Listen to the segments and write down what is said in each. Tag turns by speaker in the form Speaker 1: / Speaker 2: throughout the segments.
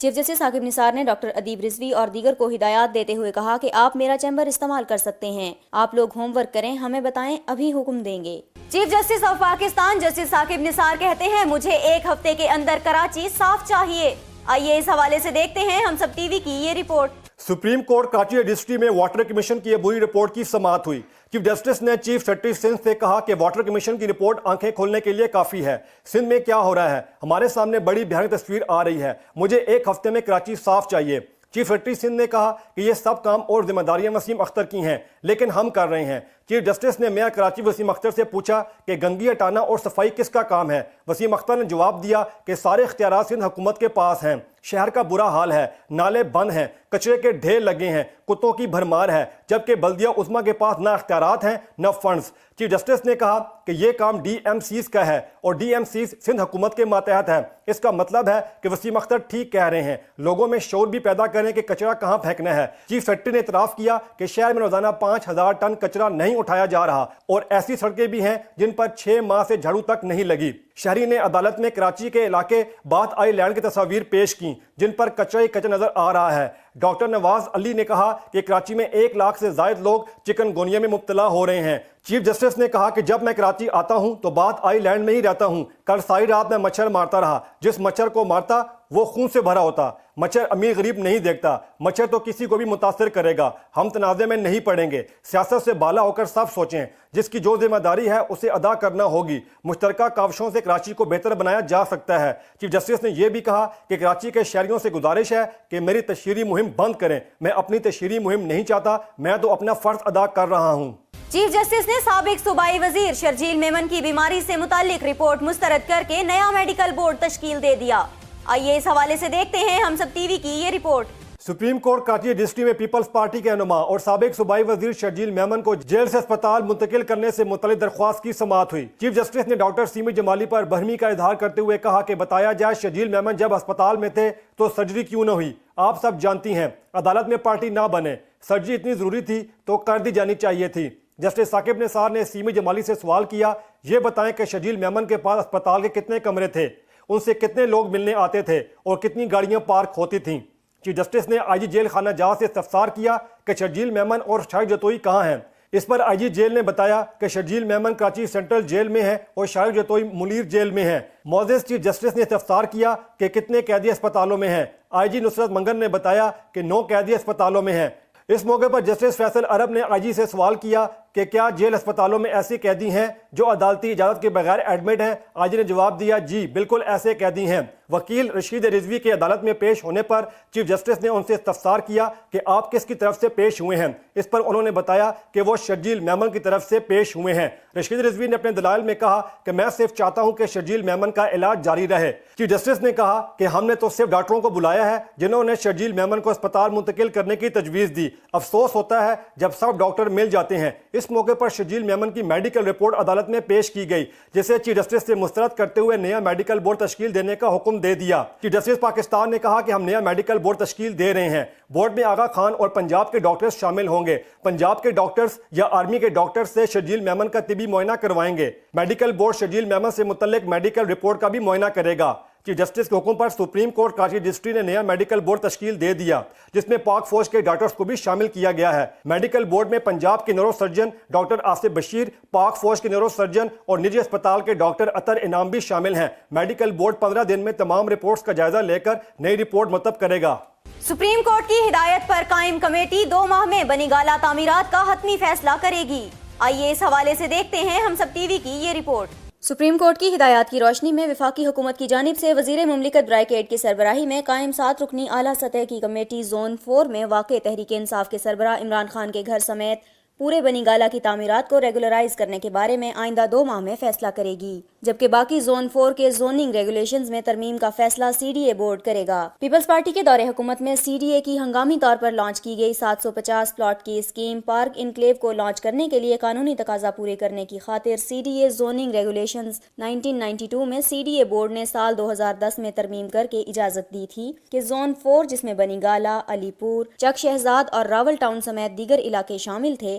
Speaker 1: Chief justice Saqib نثار نے doctor ادیب رضوی اور دیگر کو ہدایات دیتے ہوئے کہا کہ آپ میرا چیمبر استعمال کر سکتے ہیں، آپ لوگ ہوم ورک کریں، ہمیں بتائیں، ابھی حکم دیں گے۔ Chief justice of Pakistan justice Saqib Nisar کہتے ہیں مجھے ایک ہفتے کے اندر کراچی صاف چاہیے۔ آئیے اس حوالے سے دیکھتے ہیں ہم سب ٹی وی کی یہ report.
Speaker 2: Supreme court Karachi registry میں واٹر کمیشن کی عبوری رپورٹ کی سماعت ہوئی۔ چیف جسٹس نے چیف سیکرٹری سندھ سے کہا کہ واٹر کمیشن کی رپورٹ آنکھیں کھولنے کے لیے کافی ہے۔ سندھ میں کیا ہو رہا ہے، ہمارے سامنے بڑی بھیانک تصویر آ رہی ہے، مجھے ایک ہفتے میں کراچی صاف چاہیے۔ چیف سیکرٹری سندھ نے کہا کہ یہ سب کام اور ذمہ داریاں وسیم اختر کی ہیں، لیکن ہم کر رہے ہیں۔ چیف جسٹس نے میئر کراچی وسیم اختر سے پوچھا کہ گندگی ہٹانا اور صفائی کس کا کام ہے۔ وسیم اختر نے جواب دیا کہ سارے اختیارات سندھ حکومت کے پاس ہیں، شہر کا برا حال ہے، نالے بند ہیں، کچرے کے ڈھیر لگے ہیں، کتوں کی بھرمار ہے، جبکہ بلدیہ عظمیٰ کے پاس نہ اختیارات ہیں نہ فنڈز۔ چیف جسٹس نے کہا کہ یہ کام ڈی ایم سیز کا ہے اور ڈی ایم سیز سندھ حکومت کے ماتحت ہے۔ اس کا مطلب ہے کہ وسیم اختر ٹھیک کہہ رہے ہیں، لوگوں میں شعور بھی پیدا کریں کہ کچرا کہاں پھینکنا ہے۔ چیف سیکرٹری نے اعتراف کیا کہ شہر میں روزانہ 5000 ٹن کچرا نہیں اٹھایا جا رہا اور ایسی سڑکیں بھی ہیں جن پر 6 ماہ سے جھاڑو تک نہیں لگی۔ شہری نے عدالت میں کراچی کے علاقے بات آئی لینڈ کی تصاویر پیش کی جن پر کچرا ہی کچرا نظر آ رہا ہے۔ ڈاکٹر نواز علی نے کہا کہ کراچی میں 1 لاکھ سے زائد لوگ چکن گونیا میں مبتلا ہو رہے ہیں۔ چیف جسٹس نے کہا کہ جب میں کراچی آتا ہوں تو بات آئی لینڈ میں ہی رہتا ہوں، کل ساری رات میں مچھر مارتا رہا، جس مچھر کو مارتا وہ خون سے بھرا ہوتا۔ مچھر امیر غریب نہیں دیکھتا، مچھر تو کسی کو بھی متاثر کرے گا۔ ہم تنازع میں نہیں پڑیں گے، سیاست سے بالا ہو کر سب سوچیں، جس کی جو ذمہ داری ہے اسے ادا کرنا ہوگی۔ مشترکہ کاوشوں سے کراچی کو بہتر بنایا جا سکتا ہے۔ چیف جسٹس نے یہ بھی کہا کہ کراچی کے شہریوں سے گزارش ہے کہ میری تشہیری مہم بند کریں، میں اپنی تشہیری مہم نہیں چاہتا، میں تو اپنا فرض ادا کر رہا ہوں۔
Speaker 1: چیف جسٹس نے سابق صوبائی وزیر شرجیل میمن کی بیماری سے متعلق رپورٹ مسترد کر کے نیا میڈیکل بورڈ تشکیل دے دیا۔ آئیے اس حوالے سے دیکھتے ہیں ہم سب ٹی وی کی یہ report.
Speaker 2: Supreme court Karachi registry میں پیپلز پارٹی کے رہنما اور سابق صوبائی وزیر شرجیل میمن کو جیل سے اسپتال منتقل کرنے سے متعلق درخواست کی سماعت ہوئی۔ چیف جسٹس نے ڈاکٹر سیمی جمالی پر برہمی کا اظہار کرتے ہوئے کہا کہ بتایا جائے شرجیل میمن جب اسپتال میں تھے تو سرجری کیوں نہ ہوئی۔ آپ سب جانتی ہیں عدالت میں پارٹی نہ بنے، سرجری اتنی ضروری تھی تو کر دی جانی چاہیے تھی۔ جسٹس ثاقب نثار نے سیمی جمالی سے سوال کیا، یہ بتائیں کہ شرجیل میمن کے پاس اسپتال کے کتنے کمرے تھے، ان سے کتنے لوگ ملنے آتے تھے اور کتنی گاڑیاں پارک ہوتی تھیں۔ چیف جسٹس نے آئی جی جیل خانہ جہاں سے استفسار کیا کہ شرجیل میمن اور شارق جتوئی کہاں ہیں۔ اس پر آئی جی جیل نے بتایا کہ شرجیل میمن کراچی سینٹرل جیل میں ہے اور شارق جتوئی منیر جیل میں ہے۔ معزز چیف جسٹس نے استفسار کیا کہ کتنے قیدی اسپتالوں میں ہیں۔ آئی جی نصرت منگن نے بتایا کہ 9 قیدی اسپتالوں میں ہیں۔ اس موقع پر جسٹس فیصل عرب نے آئی جی سے سوال کیا کہ کیا جیل اسپتالوں میں ایسے قیدی ہیں جو عدالتی اجازت کے بغیر ایڈمٹ ہیں؟ آئی جی نے جواب دیا جی بالکل ایسے قیدی ہیں۔ وکیل رشید رضوی کے عدالت میں پیش ہونے پر چیف جسٹس نے ان سے استفسار کیا کہ آپ کس کی طرف سے پیش ہوئے ہیں۔ اس پر انہوں نے بتایا کہ وہ شرجیل میمن کی طرف سے پیش ہوئے ہیں۔ رشید رضوی نے اپنے دلائل میں کہا کہ میں صرف چاہتا ہوں کہ شرجیل میمن کا علاج جاری رہے۔ چیف جسٹس نے کہا کہ ہم نے تو صرف ڈاکٹروں کو بلایا ہے جنہوں نے شرجیل میمن کو اسپتال منتقل کرنے کی تجویز دی۔ افسوس ہوتا ہے جب سب ڈاکٹر مل جاتے ہیں۔ اس موقع پر شرجیل میمن کی میڈیکل رپورٹ عدالت میں پیش کی گئی جسے چیف جسٹس سے مسترد کرتے ہوئے نیا میڈیکل بورڈ تشکیل دینے کا حکم دے دیا۔ چیف جسٹس پاکستان نے کہا کہ ہم نیا میڈیکل بورڈ تشکیل دے رہے ہیں۔ بورڈ میں آغا خان اور پنجاب کے ڈاکٹرز شامل ہوں گے۔ پنجاب کے ڈاکٹرز یا آرمی کے ڈاکٹرز سے شرجیل میمن کا طبی معائنہ کروائیں گے۔ میڈیکل بورڈ شرجیل میمن سے متعلق میڈیکل رپورٹ کا بھی معائنہ کرے گا۔ چیف جسٹس کے حکم پر سپریم کورٹ کراچی رجسٹری نے نیا میڈیکل بورڈ تشکیل دے دیا جس میں پاک فوج کے ڈاکٹرز کو بھی شامل کیا گیا ہے۔ میڈیکل بورڈ میں پنجاب کے neuro surgeon doctor Asif Bashir, پاک فوج کے نیورو سرجن اور نجی اسپتال کے ڈاکٹر اطہر انعام بھی شامل ہیں۔ میڈیکل بورڈ 15 دن میں تمام رپورٹس کا جائزہ لے کر نئی رپورٹ مرتب کرے گا۔
Speaker 1: سپریم کورٹ کی ہدایت پر قائم کمیٹی 2 ماہ میں بنی گالہ تعمیرات کا حتمی فیصلہ کرے گی۔ آئیے اس حوالے سے دیکھتے ہیں ہم سب ٹی وی کی یہ رپورٹ۔ سپریم کورٹ کی ہدایات کی روشنی میں وفاقی حکومت کی جانب سے وزیر مملکت برائے کیڈ کی سربراہی میں قائم 7 رکنی اعلیٰ سطح کی کمیٹی زون 4 میں واقع تحریک انصاف کے سربراہ عمران خان کے گھر سمیت پورے بنی گالہ کی تعمیرات کو ریگولرائز کرنے کے بارے میں آئندہ 2 ماہ میں فیصلہ کرے گی، جبکہ باقی زون 4 کے زوننگ ریگولیشنز میں ترمیم کا فیصلہ سی ڈی اے بورڈ کرے گا۔ پیپلز پارٹی کے دور حکومت میں سی ڈی اے کی ہنگامی طور پر لانچ کی گئی 750 پلاٹ کی اسکیم پارک انکلیو کو لانچ کرنے کے لیے قانونی تقاضا پورے کرنے کی خاطر C D A zoning regulations 1992 میں سی ڈی اے بورڈ نے سال 2010 میں ترمیم کر کے اجازت دی تھی کہ زون 4 جس میں بنی گالہ، علی پور، چک شہزاد اور راول ٹاؤن سمیت دیگر علاقے شامل تھے،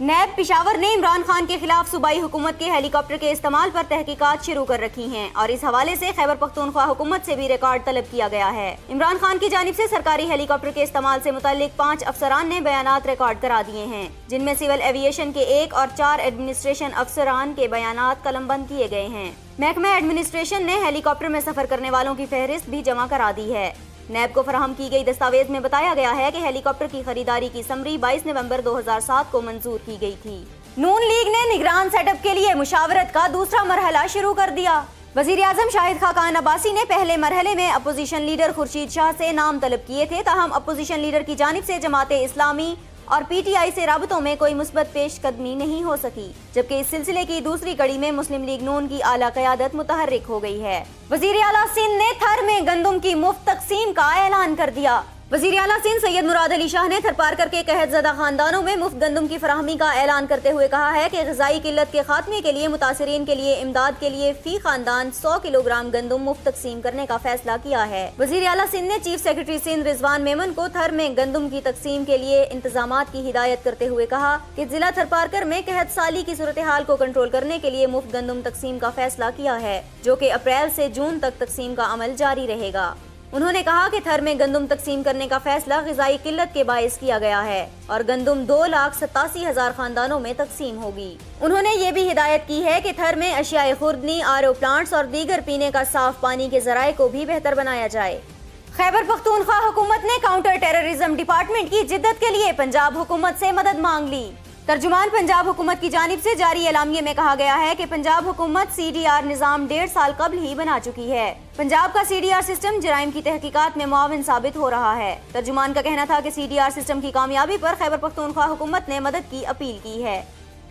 Speaker 1: نیب پشاور نے عمران خان کے خلاف صوبائی حکومت کے ہیلی کاپٹر کے استعمال پر تحقیقات شروع کر رکھی ہیں اور اس حوالے سے خیبر پختونخوا حکومت سے بھی ریکارڈ طلب کیا گیا ہے۔ عمران خان کی جانب سے سرکاری ہیلی کاپٹر کے استعمال سے متعلق 5 افسران نے بیانات ریکارڈ کرا دیے ہیں، جن میں سول ایویشن کے 1 اور 4 ایڈمنسٹریشن افسران کے بیانات قلم بند کیے گئے ہیں۔ محکمہ ایڈمنسٹریشن نے ہیلی کاپٹر میں سفر کرنے والوں کی فہرست بھی جمع کرا دی ہے۔ نیب کو فراہم کی گئی دستاویز میں بتایا گیا ہے کہ ہیلی کاپٹر کی خریداری کی سمری 22 نومبر 2007 کو منظور کی گئی تھی۔ نون لیگ نے نگران سیٹ اپ کے لیے مشاورت کا دوسرا مرحلہ شروع کر دیا۔ وزیر اعظم شاہد خاقان عباسی نے پہلے مرحلے میں اپوزیشن لیڈر خورشید شاہ سے نام طلب کیے تھے، تاہم اپوزیشن لیڈر کی جانب سے جماعت اسلامی اور پی ٹی آئی سے رابطوں میں کوئی مثبت پیش قدمی نہیں ہو سکی، جبکہ اس سلسلے کی دوسری کڑی میں مسلم لیگ نون کی اعلیٰ قیادت متحرک ہو گئی ہے۔ وزیر اعلیٰ سندھ نے تھر میں گندم کی مفت تقسیم کا اعلان کر دیا۔ وزیر اعلیٰ سندھ سید مراد علی شاہ نے تھر پارکر کے قحط زدہ خاندانوں میں مفت گندم کی فراہمی کا اعلان کرتے ہوئے کہا ہے کہ غذائی قلت کے خاتمے کے لیے متاثرین کے لیے امداد کے لیے فی خاندان 100 کلو گرام گندم مفت تقسیم کرنے کا فیصلہ کیا ہے۔ وزیر اعلیٰ سندھ نے چیف سیکرٹری سندھ رضوان میمن کو تھر میں گندم کی تقسیم کے لیے انتظامات کی ہدایت کرتے ہوئے کہا کہ ضلع تھر پارکر میں قحط سالی کی صورتحال کو کنٹرول کرنے کے لیے مفت گندم تقسیم کا فیصلہ کیا ہے، جو کہ اپریل سے جون تک تقسیم کا عمل جاری رہے گا۔ انہوں نے کہا کہ تھر میں گندم تقسیم کرنے کا فیصلہ غذائی قلت کے باعث کیا گیا ہے اور گندم 2,87,000 خاندانوں میں تقسیم ہوگی۔ انہوں نے یہ بھی ہدایت کی ہے کہ تھر میں اشیاء خوردنی، RO پلانٹس اور دیگر پینے کا صاف پانی کے ذرائع کو بھی بہتر بنایا جائے۔ خیبر پختونخوا حکومت نے کاؤنٹر ٹیررزم ڈپارٹمنٹ کی جدت کے لیے پنجاب حکومت سے مدد مانگ لی۔ ترجمان پنجاب حکومت کی جانب سے جاری اعلامیے میں کہا گیا ہے کہ پنجاب حکومت CDR نظام 1.5 سال قبل ہی بنا چکی ہے۔ پنجاب کا CDR سسٹم جرائم کی تحقیقات میں معاون ثابت ہو رہا ہے۔ ترجمان کا کہنا تھا کہ CDR سسٹم کی کامیابی پر خیبر پختونخوا حکومت نے مدد کی اپیل کی ہے،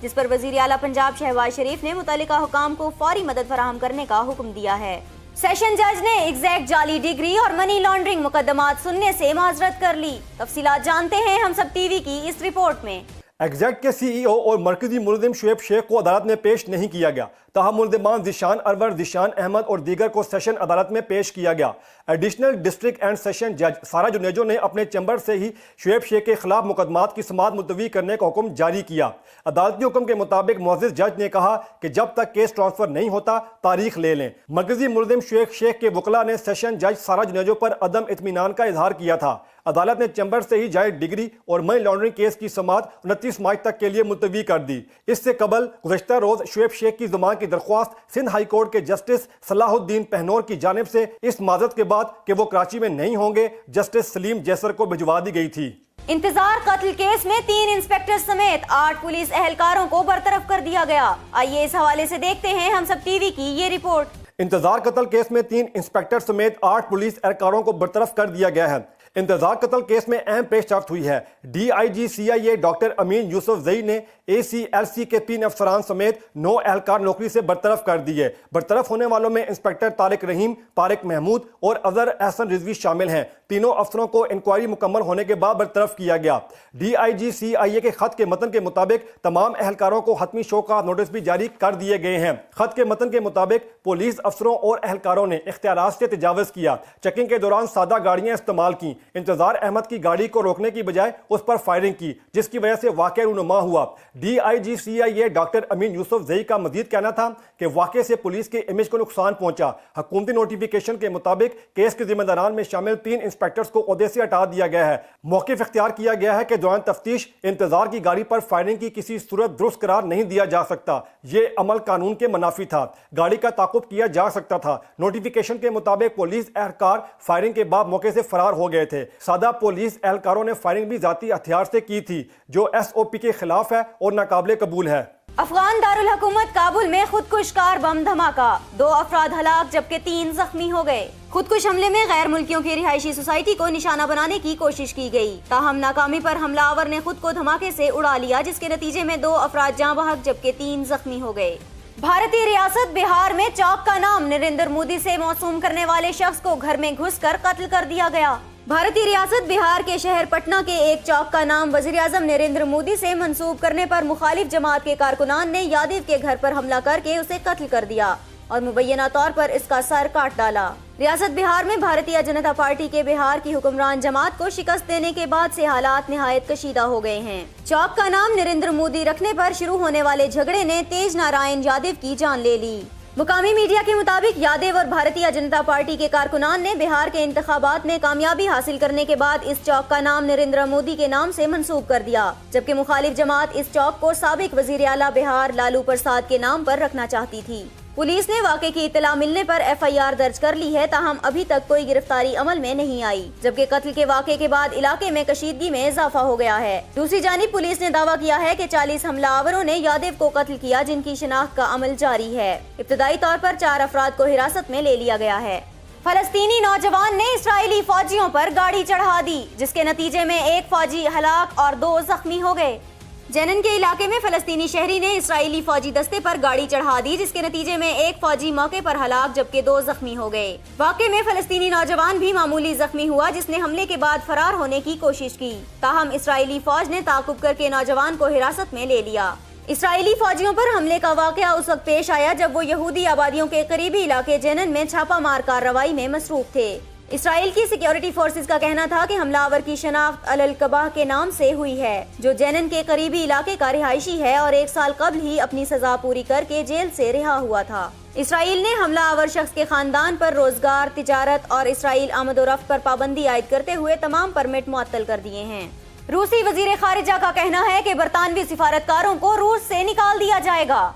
Speaker 1: جس پر وزیر اعلیٰ پنجاب شہباز شریف نے متعلقہ حکام کو فوری مدد فراہم کرنے کا حکم دیا ہے۔ سیشن جج نے ایگزیکٹ جعلی ڈگری اور منی لانڈرنگ مقدمات سننے سے معذرت کر لی۔ تفصیلات جانتے ہیں ہم سب TV کی اس رپورٹ میں۔
Speaker 2: ایگزیکٹ کے CEO اور مرکزی ملزم شعیب شیخ کو عدالت میں پیش نہیں کیا گیا، تاہم ملزمان ذیشان انور، ذیشان احمد اور دیگر کو سیشن عدالت میں پیش کیا گیا۔ ایڈیشنل ڈسٹرکٹ اینڈ سیشن جج سارا جنیجو نے اپنے چیمبر سے ہی شعیب شیخ کے خلاف مقدمات کی سماعت ملتوی کرنے کا حکم جاری کیا۔ عدالتی حکم کے مطابق معزز جج نے کہا کہ جب تک کیس ٹرانسفر نہیں ہوتا تاریخ لے لیں۔ مرکزی ملزم شعیب شیخ کے وکلاء نے سیشن جج سارا جنیجو پر عدم اطمینان کا اظہار کیا تھا۔ عدالت نے چیمبر سے ہی جعلی ڈگری اور منی لانڈرنگ کیس کی سماعت 29 مارچ تک کے لیے ملتوی کر دی۔ اس سے قبل گزشتہ روز شعیب شیخ کی ضمانت کی درخواست سندھ ہائی کورٹ کے جسٹس صلاح الدین پہنور کی جانب سے اس معذرت کے بعد کہ وہ کراچی میں نہیں ہوں گے جسٹس سلیم جیسر کو بھجوا دی گئی تھی۔
Speaker 1: انتظار قتل کیس میں 3 انسپیکٹر سمیت 8 پولیس اہلکاروں کو برطرف کر دیا گیا۔ آئیے اس حوالے سے دیکھتے ہیں ہم سب TV کی یہ رپورٹ۔
Speaker 2: انتظار قتل کیس میں 3 انسپیکٹر سمیت 8 پولیس اہلکاروں کو برطرف کر دیا گیا ہے۔ انتظار قتل کیس میں اہم پیش رفت ہوئی ہے۔ DIG CIA ڈاکٹر امین یوسف زئی نے ACLC کے 3 افسران سمیت 9 اہلکار نوکری سے برطرف کر دیے۔ برطرف ہونے والوں میں انسپیکٹر طارق رحیم، طارق محمود اور اظہر احسن رضوی شامل ہیں۔ تینوں افسروں کو انکوائری مکمل ہونے کے بعد برطرف کیا گیا۔ DIG CIA کے خط کے متن کے مطابق تمام اہلکاروں کو حتمی شوکات نوٹس بھی جاری کر دیے گئے ہیں۔ خط کے متن کے مطابق پولیس افسروں اور اہلکاروں نے اختیارات سے تجاوز کیا، چیکنگ کے دوران سادہ گاڑیاں استعمال کی، انتظار احمد کی گاڑی کو روکنے کی بجائے اس پر فائرنگ کی، جس کی وجہ سے واقعہ رونما ہوا۔ DIG CIA ڈاکٹر امین یوسف زئی کا مزید کہنا تھا کہ واقعے سے پولیس کے امیج کو نقصان پہنچا۔ حکومتی نوٹیفیکیشن کے مطابق کیس کے ذمہ داران میں شامل 3 انسپیکٹرز کو عہدے سے ہٹا دیا گیا ہے۔ موقف اختیار کیا گیا ہے کہ دوران تفتیش انتظار کی گاڑی پر فائرنگ کی کسی صورت درست قرار نہیں دیا جا سکتا، یہ عمل قانون کے منافی تھا۔ گاڑی کا تعاقب کیا جا سکتا تھا۔ نوٹیفیکیشن کے مطابق پولیس اہلکار فائرنگ کے بعد موقع سے فرار ہو گئے تھے۔ سادہ پولیس اہلکاروں نے فائرنگ بھی ذاتی ہتھیار سے کی تھی، جو SOP کے خلاف ہے اور ناقابل قبول ہے۔
Speaker 1: افغان دارالحکومت کابل میں خودکش کار بم دھماکہ، 2 افراد ہلاک جبکہ 3 زخمی ہو گئے۔ خودکش حملے میں غیر ملکیوں کی رہائشی سوسائٹی کو نشانہ بنانے کی کوشش کی گئی، تاہم ناکامی پر حملہ آور نے خود کو دھماکے سے اڑا لیا، جس کے نتیجے میں 2 افراد جاں بحق جبکہ 3 زخمی ہو گئے۔ بھارتی ریاست بہار میں چوک کا نام نریندر مودی سے موسوم کرنے والے شخص کو گھر میں گھس کر قتل کر دیا گیا۔ بھارتی ریاست بہار کے شہر پٹنہ کے ایک چوک کا نام وزیر اعظم نریندر مودی سے منسوب کرنے پر مخالف جماعت کے کارکنان نے یادو کے گھر پر حملہ کر کے اسے قتل کر دیا اور مبینہ طور پر اس کا سر کاٹ ڈالا۔ ریاست بہار میں بھارتیہ جنتا پارٹی کے بہار کی حکمران جماعت کو شکست دینے کے بعد سے حالات نہایت کشیدہ ہو گئے ہیں۔ چوک کا نام نریندر مودی رکھنے پر شروع ہونے والے جھگڑے نے تیج نارائن یادو کی جان لے لی۔ مقامی میڈیا کے مطابق یادو اور بھارتیہ جنتا پارٹی کے کارکنان نے بہار کے انتخابات میں کامیابی حاصل کرنے کے بعد اس چوک کا نام نریندر مودی کے نام سے منسوب کر دیا، جبکہ مخالف جماعت اس چوک کو سابق وزیر اعلیٰ بہار لالو پرساد کے نام پر رکھنا چاہتی تھی۔ پولیس نے واقعے کی اطلاع ملنے پر FIR درج کر لی ہے، تاہم ابھی تک کوئی گرفتاری عمل میں نہیں آئی، جبکہ قتل کے واقعے کے بعد علاقے میں کشیدگی میں اضافہ ہو گیا ہے۔ دوسری جانب پولیس نے دعویٰ کیا ہے کہ 40 حملہ آوروں نے یادو کو قتل کیا، جن کی شناخت کا عمل جاری ہے۔ ابتدائی طور پر 4 افراد کو حراست میں لے لیا گیا ہے۔ فلسطینی نوجوان نے اسرائیلی فوجیوں پر گاڑی چڑھا دی، جس کے نتیجے میں 1 فوجی ہلاک اور 2 زخمی ہو گئے۔ جنن کے علاقے میں فلسطینی شہری نے اسرائیلی فوجی دستے پر گاڑی چڑھا دی، جس کے نتیجے میں 1 فوجی موقع پر ہلاک جبکہ 2 زخمی ہو گئے۔ واقعے میں فلسطینی نوجوان بھی معمولی زخمی ہوا، جس نے حملے کے بعد فرار ہونے کی کوشش کی، تاہم اسرائیلی فوج نے تعاقب کر کے نوجوان کو حراست میں لے لیا۔ اسرائیلی فوجیوں پر حملے کا واقعہ اس وقت پیش آیا جب وہ یہودی آبادیوں کے قریبی علاقے جنن میں چھاپہ مار کارروائی میں مصروف تھے۔ اسرائیل کی سیکیورٹی فورسز کا کہنا تھا کہ حملہ آور کی شناخت القبہ کے نام سے ہوئی ہے، جو جنن کے قریبی علاقے کا رہائشی ہے اور 1 سال قبل ہی اپنی سزا پوری کر کے جیل سے رہا ہوا تھا۔ اسرائیل نے حملہ آور شخص کے خاندان پر روزگار، تجارت اور اسرائیل آمد و رفت پر پابندی عائد کرتے ہوئے تمام پرمٹ معطل کر دیے ہیں۔ روسی وزیر خارجہ کا کہنا ہے کہ برطانوی سفارتکاروں کو روس سے نکال دیا جائے گا۔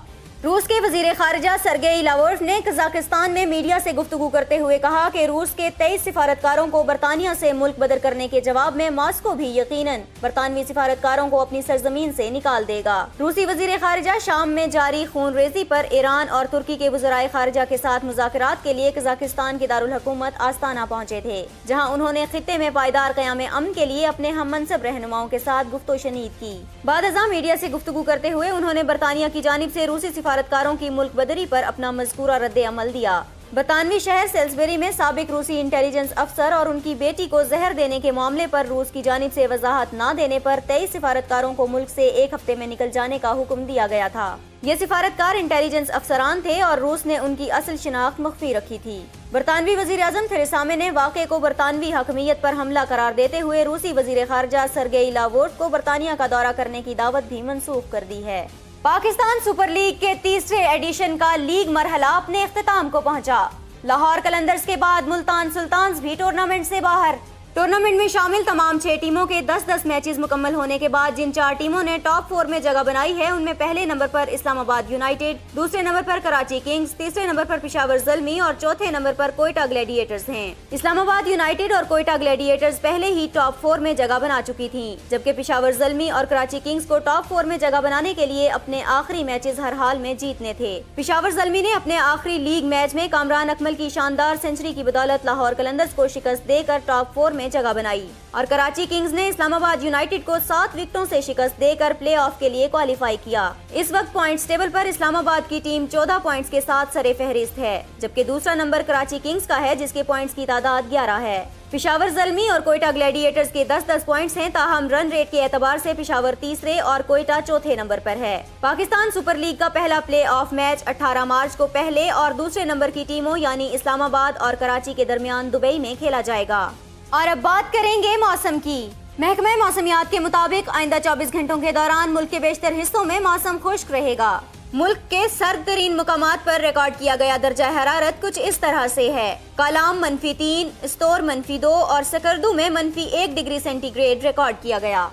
Speaker 1: روس کے وزیر خارجہ سرگئی لاوروف نے قزاقستان میں میڈیا سے گفتگو کرتے ہوئے کہا کہ روس کے 23 سفارتکاروں کو برطانیہ سے ملک بدر کرنے کے جواب میں ماسکو بھی یقیناً برطانوی سفارتکاروں کو اپنی سرزمین سے نکال دے گا۔ روسی وزیر خارجہ شام میں جاری خون ریزی پر ایران اور ترکی کے وزرائے خارجہ کے ساتھ مذاکرات کے لیے قزاقستان کے دارالحکومت آستانہ پہنچے تھے، جہاں انہوں نے خطے میں پائیدار قیام امن کے لیے اپنے ہم منصب رہنماؤں کے ساتھ گفت و شنید کی۔ بعد ازاں میڈیا سے گفتگو کرتے ہوئے انہوں نے برطانیہ کی جانب سے روسی سفارتکاروں کی ملک بدری پر اپنا مذکورہ رد عمل دیا۔ برطانوی شہر سیلسبری میں سابق روسی انٹیلیجنس افسر اور ان کی بیٹی کو زہر دینے کے معاملے پر روس کی جانب سے وضاحت نہ دینے پر 23 سفارتکاروں کو ملک سے 1 ہفتے میں نکل جانے کا حکم دیا گیا تھا۔ یہ سفارتکار انٹیلیجنس افسران تھے اور روس نے ان کی اصل شناخت مخفی رکھی تھی۔ برطانوی وزیر اعظم تھریسا مے نے واقعے کو برطانوی حاکمیت پر حملہ قرار دیتے ہوئے روسی وزیر خارجہ سرگئی لاوروف کو برطانیہ کا دورہ کرنے کی دعوت بھی منسوخ کر دی ہے۔ پاکستان سپر لیگ کے 3رے ایڈیشن کا لیگ مرحلہ اپنے اختتام کو پہنچا۔ لاہور قلندرز کے بعد ملتان سلطانز بھی ٹورنامنٹ سے باہر۔ ٹورنامنٹ میں شامل تمام 6 ٹیموں کے 10-10 میچز مکمل ہونے کے بعد جن 4 ٹیموں نے ٹاپ 4 میں جگہ بنائی ہے، ان میں پہلے نمبر پر اسلام آباد یونائیٹڈ، دوسرے نمبر پر کراچی کنگز، تیسرے نمبر پر پشاور زلمی اور چوتھے نمبر پر کوئٹہ گلیڈیٹرز ہیں۔ اسلام آباد یونائیٹڈ اور کوئٹہ گلیڈیٹرز پہلے ہی ٹاپ 4 میں جگہ بنا چکی تھیں، جبکہ پشاور زلمی اور کراچی کنگز کو ٹاپ 4 میں جگہ بنانے کے لیے اپنے آخری میچز ہر حال میں جیتنے تھے۔ پشاور زلمی نے اپنے آخری لیگ میچ میں کامران اکمل کی شاندار سنچری کی بدولت لاہور قلندرز کو شکست دے کر ٹاپ 4 میں جگہ بنائی اور کراچی کنگز نے اسلام آباد یونائیٹڈ کو 7 وکٹوں سے شکست دے کر پلے آف کے لیے کوالیفائی کیا۔ اس وقت پوائنٹس ٹیبل پر اسلام آباد کی ٹیم 14 پوائنٹس کے ساتھ سر فہرست ہے، جبکہ دوسرا نمبر کراچی کنگز کا ہے جس کے پوائنٹس کی تعداد 11 ہے۔ پشاور زلمی اور کوئٹہ گلیڈیٹرز کے 10-10 پوائنٹس ہیں، تاہم رن ریٹ کے اعتبار سے پشاور تیسرے اور کوئٹہ چوتھے نمبر پر ہے۔ پاکستان سپر لیگ کا پہلا پلے آف میچ 18 مارچ کو پہلے اور دوسرے نمبر کی ٹیموں یعنی اسلام آباد اور کراچی کے درمیان دبئی میں کھیلا جائے گا۔ اور اب بات کریں گے موسم کی۔ محکمہ موسمیات کے مطابق آئندہ 24 گھنٹوں کے دوران ملک کے بیشتر حصوں میں موسم خشک رہے گا۔ ملک کے سرد ترین مقامات پر ریکارڈ کیا گیا درجہ حرارت کچھ اس طرح سے ہے۔ کالام -3، استور -2 اور سکردو میں -1 ڈگری سینٹی گریڈ ریکارڈ کیا گیا۔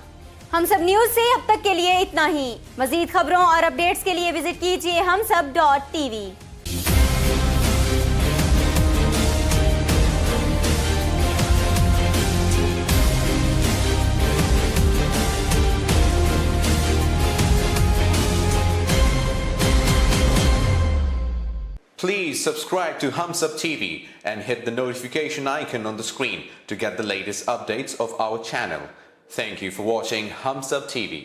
Speaker 1: ہم سب نیوز سے اب تک کے لیے اتنا ہی۔ مزید خبروں اور اپڈیٹس کے لیے وزٹ کیجیے humsab.tv۔
Speaker 3: Please subscribe to HumSub TV and hit the notification icon on the screen to get the latest updates of our channel. Thank you for watching HumSub TV.